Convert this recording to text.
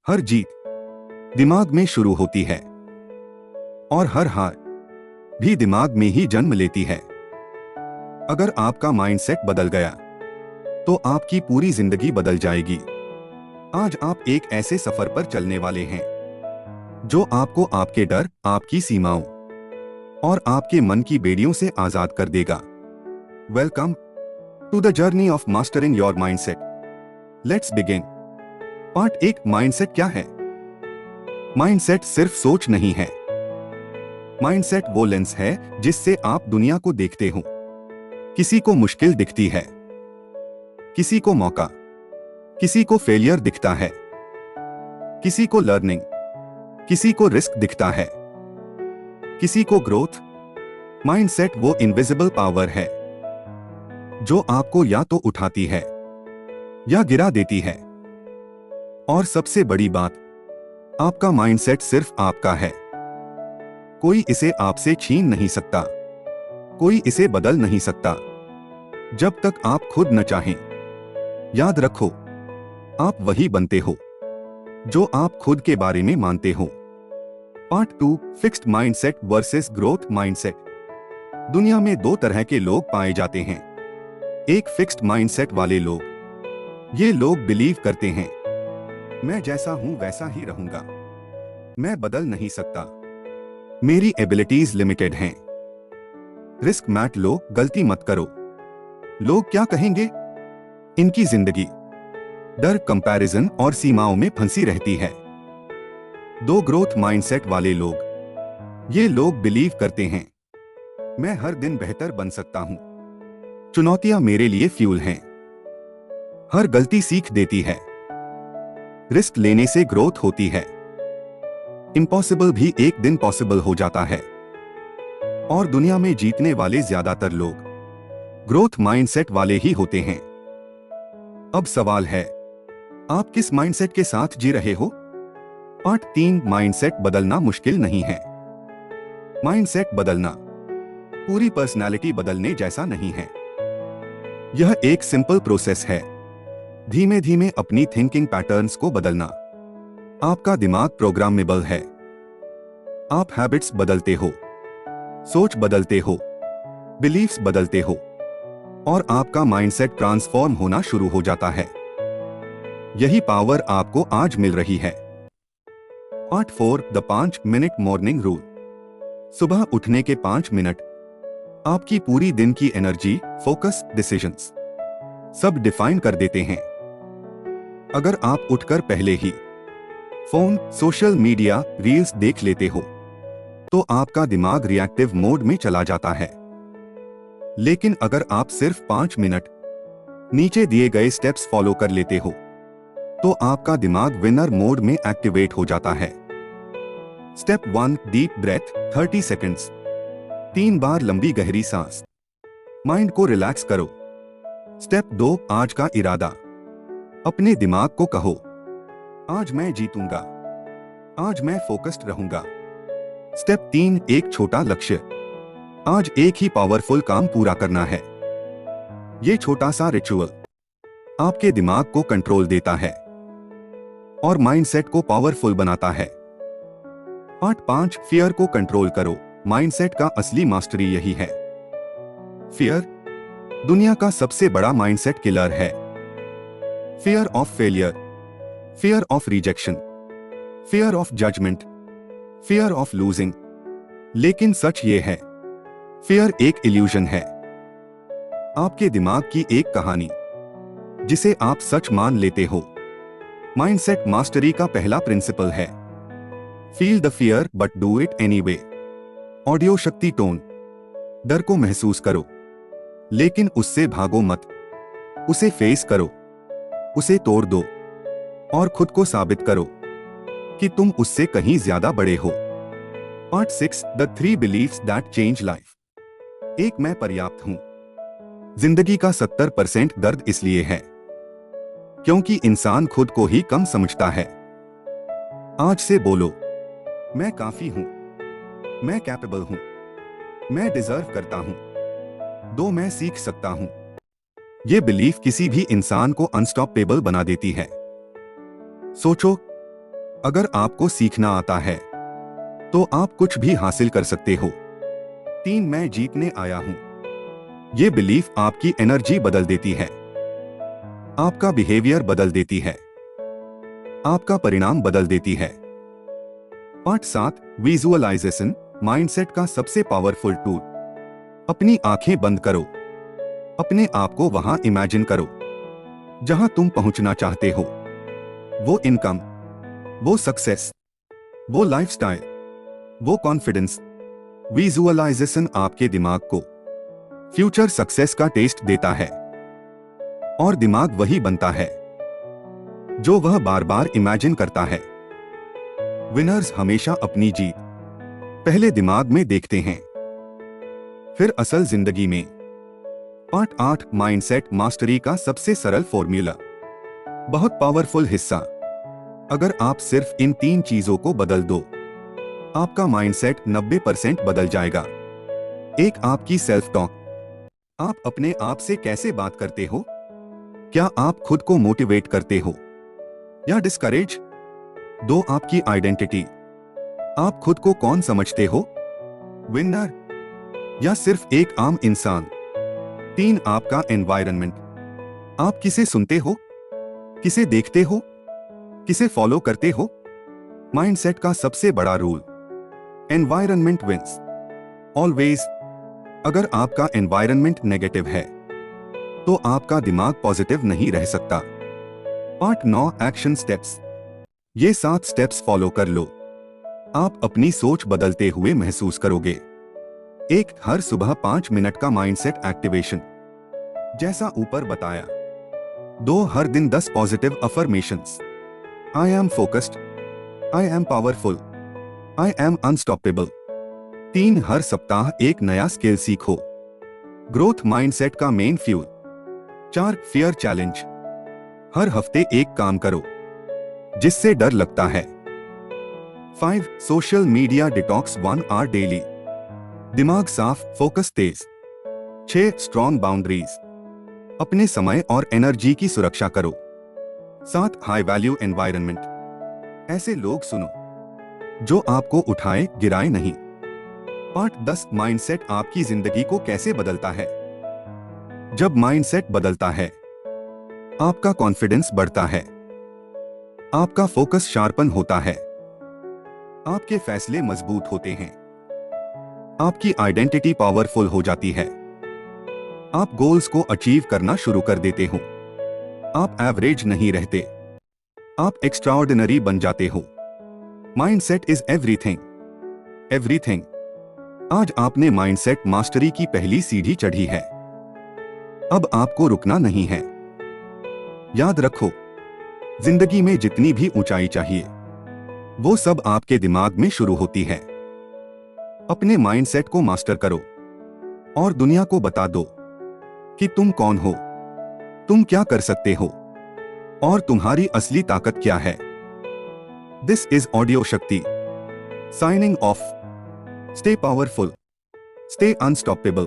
हर जीत दिमाग में शुरू होती है और हर हार भी दिमाग में ही जन्म लेती है। अगर आपका माइंडसेट बदल गया तो आपकी पूरी जिंदगी बदल जाएगी। आज आप एक ऐसे सफर पर चलने वाले हैं जो आपको आपके डर, आपकी सीमाओं और आपके मन की बेड़ियों से आजाद कर देगा। Welcome to the journey of mastering your mindset. Let's begin. Part 1, mindset क्या है? माइंडसेट सिर्फ सोच नहीं है। माइंडसेट वो लेंस है जिससे आप दुनिया को देखते हो। किसी को मुश्किल दिखती है, किसी को मौका, किसी को फेलियर दिखता है, किसी को लर्निंग, किसी को रिस्क दिखता है, किसी को ग्रोथ। माइंडसेट वो इनविजिबल पावर है जो आपको या तो उठाती है या गिरा देती है। और सबसे बड़ी बात, आपका माइंडसेट सिर्फ आपका है। कोई इसे आपसे छीन नहीं सकता, कोई इसे बदल नहीं सकता जब तक आप खुद न चाहें। याद रखो, आप वही बनते हो जो आप खुद के बारे में मानते हो। Part 2, fixed mindset versus growth mindset. दुनिया में दो तरह के लोग पाए जाते हैं। एक फिक्स्ड माइंडसेट वाले लोग। ये लोग बिलीव करते हैं, मैं जैसा हूं वैसा ही रहूंगा, मैं बदल नहीं सकता, मेरी एबिलिटीज लिमिटेड हैं। रिस्क मत लो, गलती मत करो, लोग क्या कहेंगे। इनकी जिंदगी डर, कंपैरिजन और सीमाओं में फंसी रहती है। दो ग्रोथ माइंडसेट वाले लोग। ये लोग बिलीव करते हैं, मैं हर दिन बेहतर बन सकता हूं, चुनौतियां मेरे लिए फ्यूल हैं, हर गलती सीख देती है। रिस्क लेने से ग्रोथ होती है, इम्पॉसिबल भी एक दिन पॉसिबल हो जाता है। और दुनिया में जीतने वाले ज्यादातर लोग ग्रोथ माइंडसेट वाले ही होते हैं। अब सवाल है, आप किस माइंडसेट के साथ जी रहे हो? पार्ट 3, माइंडसेट बदलना मुश्किल नहीं है। माइंडसेट बदलना पूरी पर्सनालिटी बदलने जैसा नहीं है। यह एक सिंपल प्रोसेस है। धीमे धीमे अपनी थिंकिंग पैटर्न्स को बदलना। आपका दिमाग प्रोग्रामेबल है। आप हैबिट्स बदलते हो, सोच बदलते हो, बिलीफ्स बदलते हो और आपका माइंडसेट ट्रांसफॉर्म होना शुरू हो जाता है। यही पावर आपको आज मिल रही है। Part 4, the 5 minute morning rule. सुबह उठने के 5 मिनट आपकी पूरी दिन की एनर्जी, फोकस, डिसीजंस सब डिफाइन कर देते हैं। अगर आप उठकर पहले ही फोन, सोशल मीडिया, रील्स देख लेते हो तो आपका दिमाग रिएक्टिव मोड में चला जाता है। लेकिन अगर आप सिर्फ 5 मिनट नीचे दिए गए स्टेप्स फॉलो कर लेते हो तो आपका दिमाग विनर मोड में एक्टिवेट हो जाता है। Step 1, deep breath 30 seconds. 3 बार लंबी गहरी सांस। माइंड को रिलैक्स करो। स्टेप 2, आज का इरादा। अपने दिमाग को कहो, आज मैं जीतूंगा, आज मैं फोकस्ड रहूंगा। स्टेप 3, एक छोटा लक्ष्य। आज एक ही पावरफुल काम पूरा करना है। ये छोटा सा रिचुअल आपके दिमाग को कंट्रोल देता है और माइंडसेट को पावरफुल बनाता है। पार्ट 5, फियर को कंट्रोल करो। माइंडसेट का असली मास्टरी यही है। फियर दुनिया का सबसे बड़ा माइंडसेट किलर है। Fear of failure, fear of rejection, fear of judgement, fear of losing. लेकिन सच ये है, फियर एक इल्यूजन है। आपके दिमाग की एक कहानी जिसे आप सच मान लेते हो। माइंडसेट मास्टरी का पहला प्रिंसिपल है, feel the fear but do it anyway. Audio शक्ति टोन। डर को महसूस करो लेकिन उससे भागो मत, उसे फेस करो, उसे तोड़ दो और खुद को साबित करो कि तुम उससे कहीं ज्यादा बड़े हो। Part 6, the 3 beliefs that change life. एक, मैं पर्याप्त हूं। जिंदगी का 70% दर्द इसलिए है क्योंकि इंसान खुद को ही कम समझता है। आज से बोलो, मैं काफी हूं, मैं कैपेबल हूं, मैं डिजर्व करता हूं, 2, मैं सीख सकता हूं। ये बिलीफ किसी भी इंसान को अनस्टॉपेबल बना देती है। सोचो, अगर आपको सीखना आता है तो आप कुछ भी हासिल कर सकते हो। 3 मैं जीतने आया हूं। ये बिलीफ आपकी एनर्जी बदल देती है, आपका बिहेवियर बदल देती है, आपका परिणाम बदल देती है। पार्ट 7 विजुअलाइजेशन माइंडसेट का सबसे पावरफुल टूल। अपनी आंखें बंद करो, अपने आप को वहां इमेजिन करो जहां तुम पहुंचना चाहते हो। वो इनकम, वो सक्सेस, वो लाइफस्टाइल, वो कॉन्फिडेंस। विजुअलाइजेशन आपके दिमाग को फ्यूचर सक्सेस का टेस्ट देता है, और दिमाग वही बनता है जो वह बार बार इमेजिन करता है। विनर्स हमेशा अपनी जीत पहले दिमाग में देखते हैं, फिर असल जिंदगी में। पार्ट 8 माइंडसेट मास्टरी का सबसे सरल फॉर्मूला। बहुत पावरफुल हिस्सा। अगर आप सिर्फ इन 3 चीजों को बदल दो, आपका माइंडसेट 90% बदल जाएगा। 1 आपकी सेल्फ टॉक। आप अपने आप से कैसे बात करते हो? क्या आप खुद को मोटिवेट करते हो या डिस्करेज? 2 आपकी आइडेंटिटी। आप खुद को कौन समझते हो, विनर या सिर्फ एक आम इंसान? 3 आपका एनवायरनमेंट। आप किसे सुनते हो, किसे देखते हो, किसे फॉलो करते हो? माइंडसेट का सबसे बड़ा रूल, एनवायरनमेंट विंस ऑलवेज। अगर आपका एनवायरनमेंट नेगेटिव है तो आपका दिमाग पॉजिटिव नहीं रह सकता। Part 9 action steps. ये 7 स्टेप्स फॉलो कर लो, आप अपनी सोच बदलते हुए महसूस करोगे। 1 हर सुबह 5 मिनट का माइंडसेट एक्टिवेशन, जैसा ऊपर बताया। 2 हर दिन 10 positive affirmations. I am focused, I am powerful, I am unstoppable. 3 हर सप्ताह एक नया स्किल सीखो, ग्रोथ माइंडसेट का मेन फ्यूल। 4 फियर चैलेंज, हर हफ्ते एक काम करो जिससे डर लगता है। 5 social media detox 1 hour daily, दिमाग साफ, फोकस तेज। 6 स्ट्रॉन्ग बाउंड्रीज, अपने समय और एनर्जी की सुरक्षा करो। 7 हाई वैल्यू एनवायरनमेंट, ऐसे लोग सुनो जो आपको उठाए गिराए नहीं। पार्ट 10 माइंडसेट आपकी जिंदगी को कैसे बदलता है। जब माइंडसेट बदलता है, आपका कॉन्फिडेंस बढ़ता है, आपका फोकस शार्पन होता है, आपके फैसले मजबूत होते हैं, आपकी आइडेंटिटी पावरफुल हो जाती है, आप गोल्स को अचीव करना शुरू कर देते हो, आप एवरेज नहीं रहते, आप एक्स्ट्राऑर्डिनरी बन जाते हो। Mindset is everything, everything. आज आपने माइंडसेट मास्टरी की पहली सीढ़ी चढ़ी है। अब आपको रुकना नहीं है। याद रखो, जिंदगी में जितनी भी ऊंचाई चाहिए वो सब आपके दिमाग में शुरू होती है। अपने माइंडसेट को मास्टर करो और दुनिया को बता दो कि तुम कौन हो, तुम क्या कर सकते हो और तुम्हारी असली ताकत क्या है। दिस इज ऑडियो शक्ति signing off. Stay powerful, stay unstoppable.